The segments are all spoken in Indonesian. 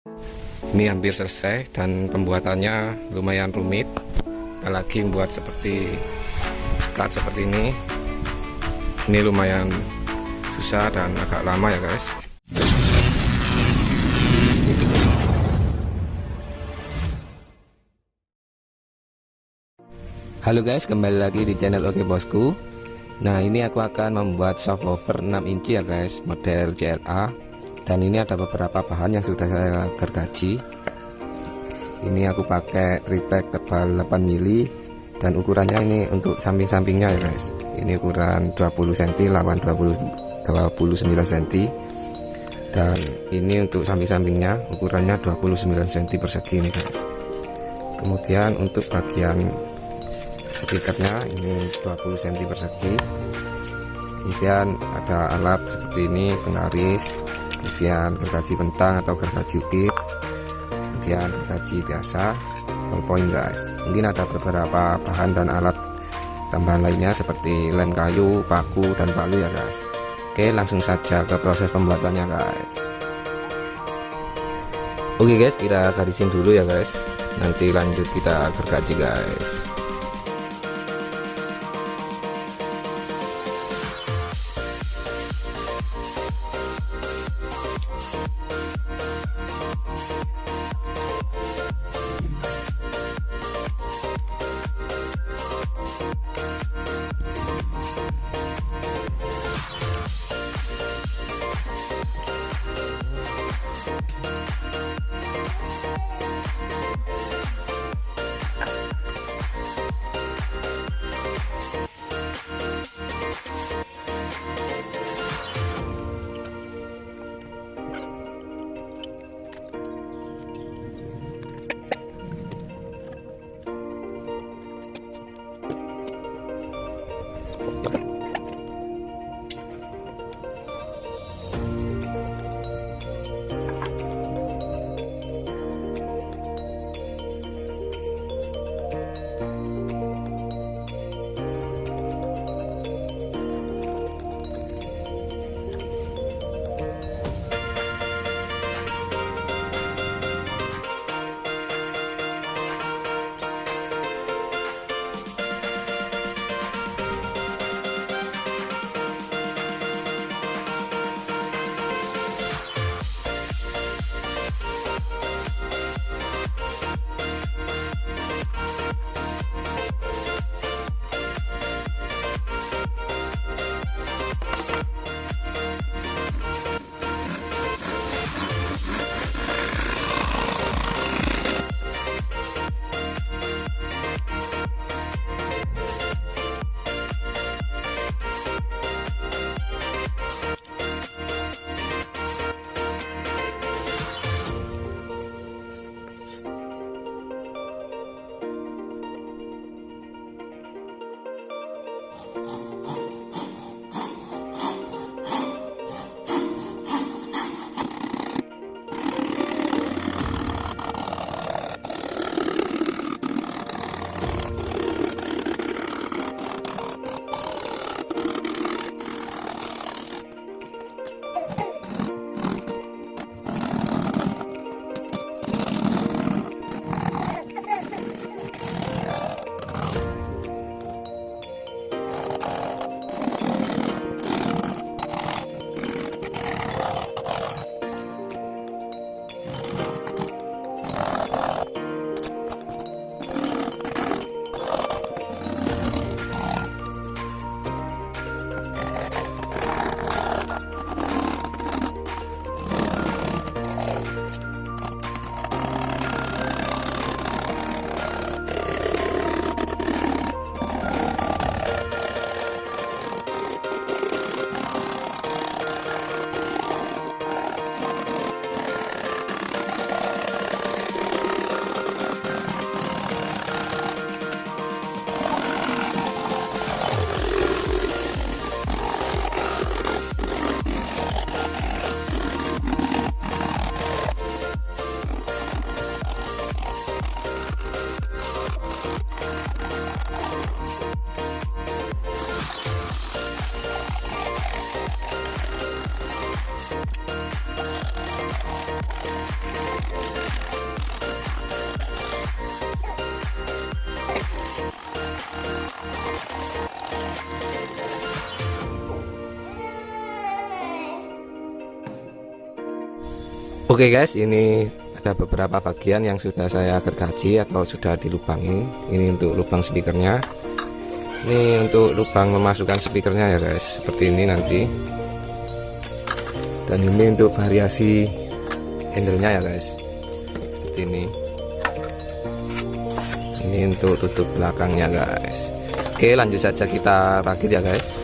Ini hampir selesai dan pembuatannya lumayan rumit, apalagi membuat seperti sekat seperti ini lumayan susah dan agak lama ya guys. Halo guys, kembali lagi di channel Oke Bosku. Nah, ini aku akan membuat subwoofer 6 inci ya guys, model CLA. Dan ini ada beberapa bahan yang sudah saya gergaji. Ini aku pakai triplek tebal 8 mili dan ukurannya ini untuk samping-sampingnya ya guys. Ini ukuran 20 cm lawan 29 cm. Dan ini untuk samping-sampingnya ukurannya 29 cm persegi ini guys. Kemudian untuk bagian speakernya ini 20 cm persegi. Kemudian ada alat seperti ini, penggaris, kemudian gergaji bentang atau gergaji ukir, kemudian gergaji biasa, ballpoint guys. Mungkin ada beberapa bahan dan alat tambahan lainnya seperti lem kayu, paku, dan palu ya guys. Oke, langsung saja ke proses pembuatannya guys. Oke guys, kita garisin dulu ya guys, nanti lanjut kita gergaji guys. Oke guys, ini ada beberapa bagian yang sudah saya gergaji atau sudah dilubangi. Ini untuk lubang speakernya, ini untuk lubang memasukkan speakernya ya guys, seperti ini nanti. Dan ini untuk variasi handle-nya ya guys, seperti ini. Ini untuk tutup belakangnya guys. Oke, lanjut saja kita rakit ya guys.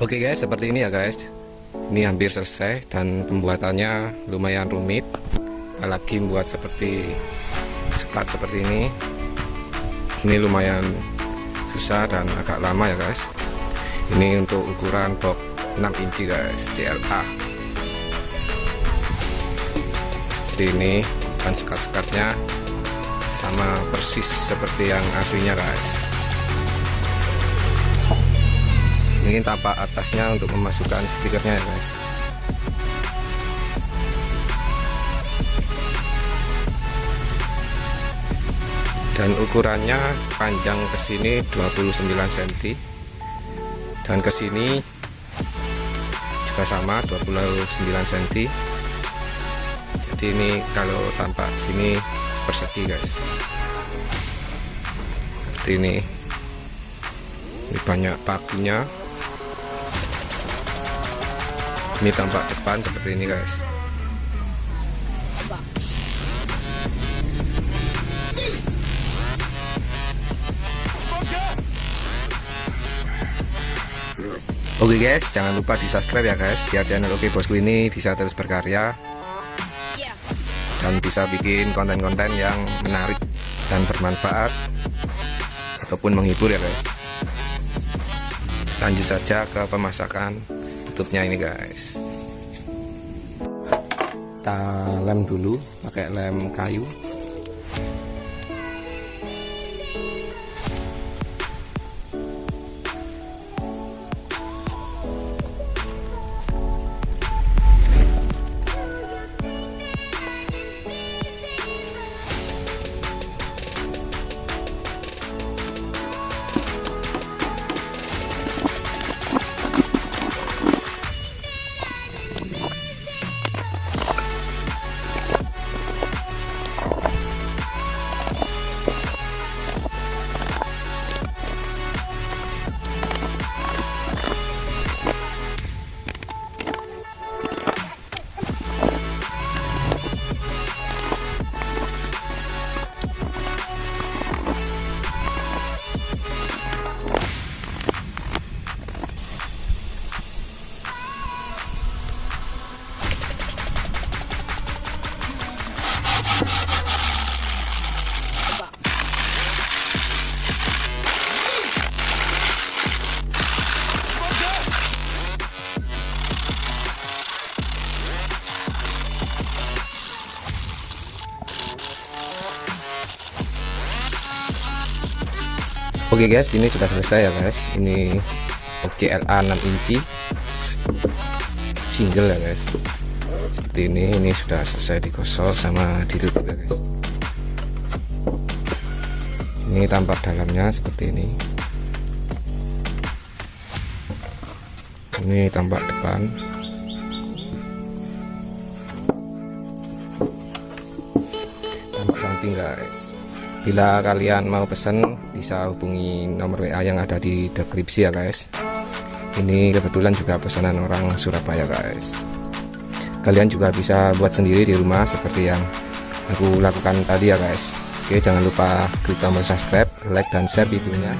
Oke guys, seperti ini ya guys. Ini hampir selesai dan pembuatannya lumayan rumit. Apalagi membuat seperti sekat seperti ini. Ini lumayan susah dan agak lama ya guys. Ini untuk ukuran box 6 inci guys, CLA. Seperti ini, dan sekat-sekatnya sama persis seperti yang aslinya guys. Ini tanpa atasnya untuk memasukkan stikernya ya guys. Dan ukurannya panjang ke sini 29 cm dan ke sini juga sama 29 cm. Jadi ini kalau tanpa sini persegi guys. Seperti ini. Ini banyak pakunya. Ini tampak depan seperti ini guys. Oke guys, jangan lupa di subscribe ya guys, biar channel Oke Bosku ini bisa terus berkarya dan bisa bikin konten-konten yang menarik dan bermanfaat ataupun menghibur ya guys. Lanjut saja ke pemasakan tutupnya ini guys. Kita lem dulu pakai lem kayu. Oke guys, ini sudah selesai ya guys. Ini box CLA 6 inci single ya guys. Seperti ini sudah selesai digosok sama ditutup ya guys. Ini tampak dalamnya seperti ini. Ini tampak depan. Tampak samping guys. Bila kalian mau pesan bisa hubungi nomor WA yang ada di deskripsi ya guys. Ini kebetulan juga pesanan orang Surabaya guys. Kalian juga bisa buat sendiri di rumah seperti yang aku lakukan tadi ya guys. Oke, jangan lupa klik tombol subscribe, like dan share videonya.